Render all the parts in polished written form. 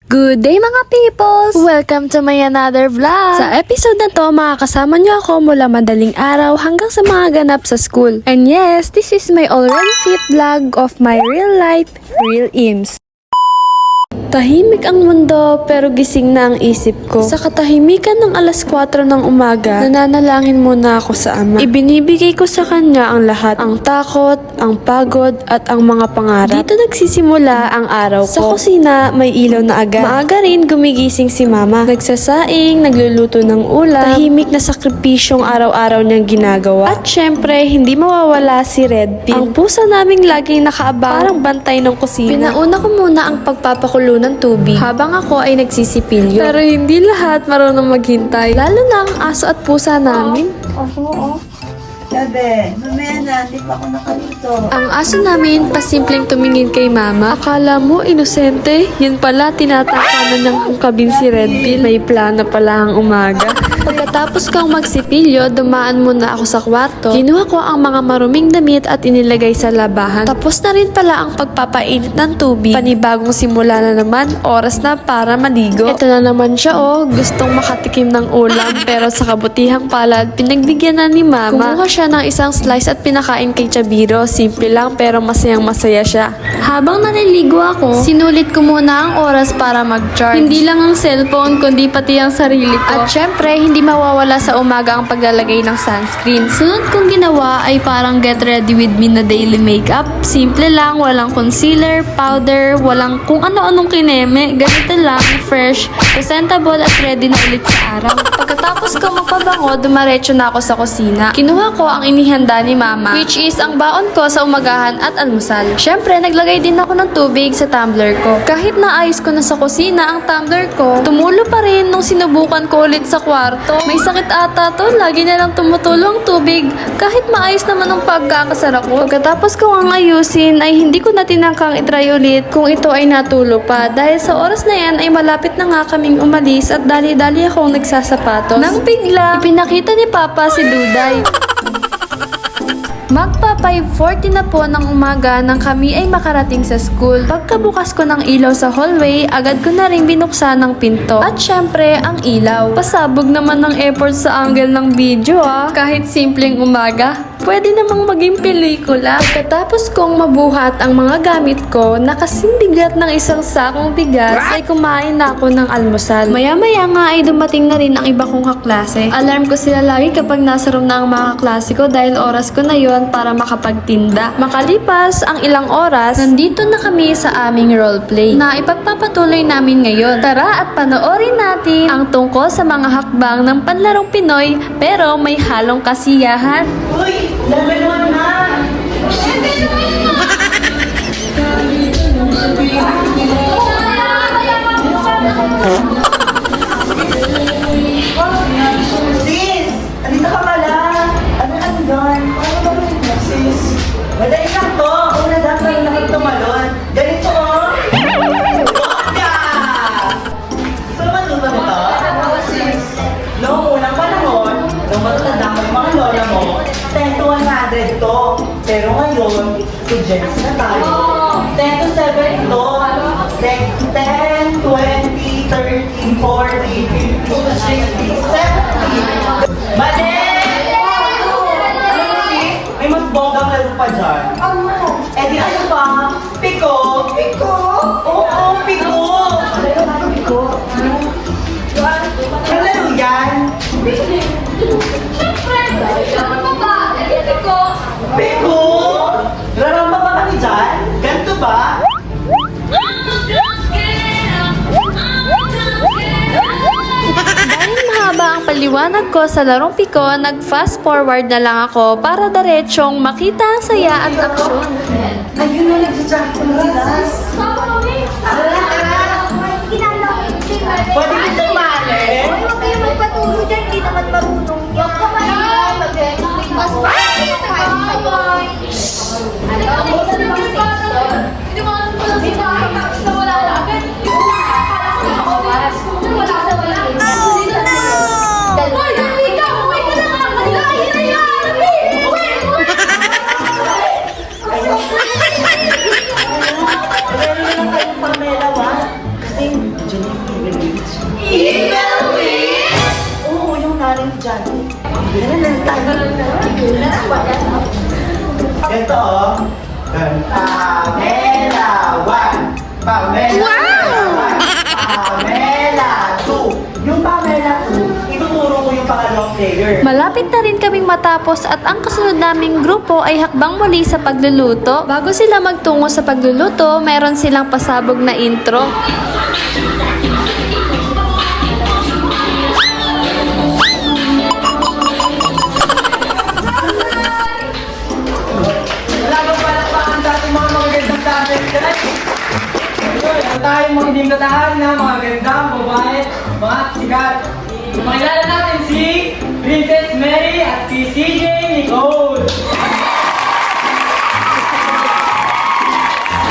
Good day mga peoples! Welcome to my another vlog! Sa episode na to, makakasama niyo ako mula madaling araw hanggang sa mga ganap sa school. And yes, this is my already fit vlog of my real life, real Ims. Tahimik ang mundo pero gising na ang isip ko. Sa katahimikan ng alas 4 ng umaga, nananalangin muna ako sa Ama. Ibinibigay ko sa Kanya ang lahat, ang takot, ang pagod at ang mga pangarap. Dito nagsisimula ang araw ko. Sa kusina, may ilaw na agad. Maaga rin gumigising si Mama. Nagsasaing, nagluluto ng ulam, tahimik na sakripisyong araw-araw niyang ginagawa. At syempre, hindi mawawala si Red Pin. Ang pusa naming laging nakaabang, parang bantay ng kusina. Pinauna ko muna ang pagpapakulo ng tubig habang ako ay nagsisipilyo. Pero hindi lahat marunong maghintay. Lalo na ang aso at pusa namin. Oo. Sabi, mamaya na, hindi pa ako nakaluto. Ang aso namin pasimpleng tumingin kay Mama. Akala mo inosente? Yun pala tinatakanan niyang ungkabin si Red Pin. May plano pala ang umaga. Pagkatapos kong magsipilyo, dumaan muna ako sa kwarto. Kinuha ko ang mga maruming damit at inilagay sa labahan. Tapos na rin pala ang pagpapainit ng tubig. Panibagong simula na naman, oras na para maligo. Ito na naman siya gustong makatikim ng ulam pero sa kabutihang palad, pinagbigyan na ni Mama. Kumuha siya ng isang slice at pinakain kay Chabiro. Simple lang pero masayang masaya siya. Habang naliligo ako, sinulit ko muna ang oras para mag-charge. Hindi lang ang cellphone kundi pati ang sarili ko. At syempre, hindi mawawala sa umaga ang paglalagay ng sunscreen. Sunod kong ginawa ay parang get ready with me na daily makeup. Simple lang, walang concealer, powder, walang kung ano-anong kineme. Ganito lang, fresh, presentable at ready na ulit sa araw. Pagkatapos ko magpabango, dumaretso na ako sa kusina. Kinuha ko ang inihanda ni Mama, which is ang baon ko sa umagahan at almusal. Syempre, naglagay din ako ng tubig sa tumbler ko. Kahit naayos ko na sa kusina ang tumbler ko, tumulo pa rin nung sinubukan ko ulit sa kwarto. May sakit ata to, lagi na lang tumutulong tubig. Kahit maayos naman ang pagkakasara ko. Pagkatapos ko ang ayusin, ay hindi ko na tinangkang itry ulit kung ito ay natulo pa. Dahil sa oras na yan ay malapit na nga kaming umalis at dali-dali akong nagsasapatos. Nang bigla, ipinakita ni Papa si Duday. Magpa 5:40 na po ng umaga nang kami ay makarating sa school. Pagkabukas ko ng ilaw sa hallway, agad ko na rin binuksan ng pinto. At syempre, ang ilaw. Pasabog naman ng effort sa angle ng video Kahit simpleng umaga, pwede namang maging pelikula. Pagkatapos kong mabuhat ang mga gamit ko, nakasing bigat ng isang sakong bigas, ay kumain na ako ng almusal. Maya-maya nga ay dumating na rin ang iba kong kaklase. Alarm ko sila lagi kapag nasa room na ang mga kaklase ko dahil oras ko na yon para makapagtinda. Makalipas ang ilang oras, nandito na kami sa aming roleplay na ipagpapatuloy namin ngayon. Tara at panoorin natin ang tungkol sa mga hakbang ng panlarong Pinoy pero may halong kasiyahan. Uy! Level 1 na! Sis! Andito ka pala! Ano doon? Ano ba rin sis? Madali lang to! Una dapat nakit tumalon. Ganito Bongga! Gusto naman luto nito? Sis! Noong unang panahon, nung matatanda ko yung mga lola mo, 10 to 100 to. Pero ngayon, students na tayo. 10 to 7 to. Like 10, 20, 30, 40, 50, 60, 70. Mali! May mas bonggang laro pa dyan. Eh di ano pa? Piko? Piko? Oo, piko! Piko? Ano laro yan? Piko? Raramba ba kami dyan? Ganito ba? Dahil mahaba ang paliwanag ko sa larong piko, nag-fast forward na lang ako para diretsyong makita ang saya at aksyon. Ayun na, nagsajakon sila. Pwede mo sumali? Huwag kayo magpatuloy dyan, hindi naman marunong yan. Huwag ka mahiya, mas Meron na lang kayong Pamela Evil Witch. Evil Witch? Oo, yung nanay ni Johnny. Ganun lang tayo. Ito oh. Pamela 1. Pamela 1. Pamela 2. Yung Pamela 2, ituturo ko yung pangalawang player. Malapit na rin kaming matapos at ang kasunod naming grupo ay hakbang muli sa pagluluto. Bago sila magtungo sa pagluluto, meron silang pasabog na intro. Wala bang palakpakan sa ating mga magagandang tatay guys? Ang tayong mga hindi katahan na mga gandang babae, mga sikat. Makilala natin si Princess Mary at si CJ Nicole.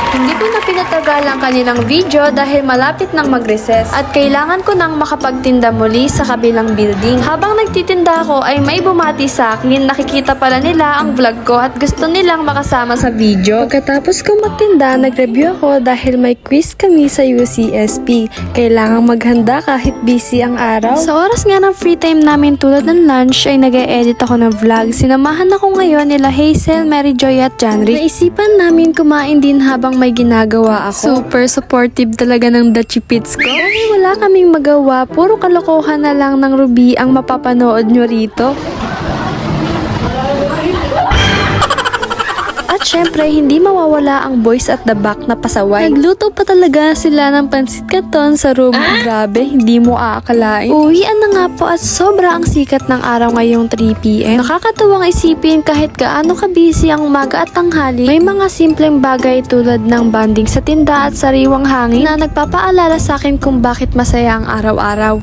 Hindi ko na pinatagal ang kanilang video dahil malapit nang mag-recess at kailangan ko nang makapagtinda muli sa kabilang building. Habang nagtitinda ako ay may bumati sa akin, nakikita pala nila ang vlog ko at gusto nilang makasama sa video. Pagkatapos ko magtinda, nag-review ako dahil may quiz kami sa UCSP. Kailangang maghanda kahit busy ang araw. Sa oras nga ng free time namin tulad ng lunch ay nag-e-edit ako ng vlog. Sinamahan ako ngayon nila Hazel, Mary Joy at Janry. Naisipan namin kumain din habang may ginagawa ako. Super supportive talaga ng Dachipits ko. Dahil wala kaming magawa, puro kalokohan na lang ng Ruby ang mapapanood nyo rito. At syempre, hindi mawawala ang boys at the back na pasaway. Nagluto pa talaga sila ng pansit canton sa room. Grabe, hindi mo aakalain. Uwian na nga po at sobra ang sikat ng araw ngayong 3 p.m. Nakakatuwang isipin kahit gaano ka-busy ang umaga at tanghali, may mga simpleng bagay tulad ng bonding sa tinda at sariwang hangin na nagpapaalala sa akin kung bakit masaya ang araw-araw.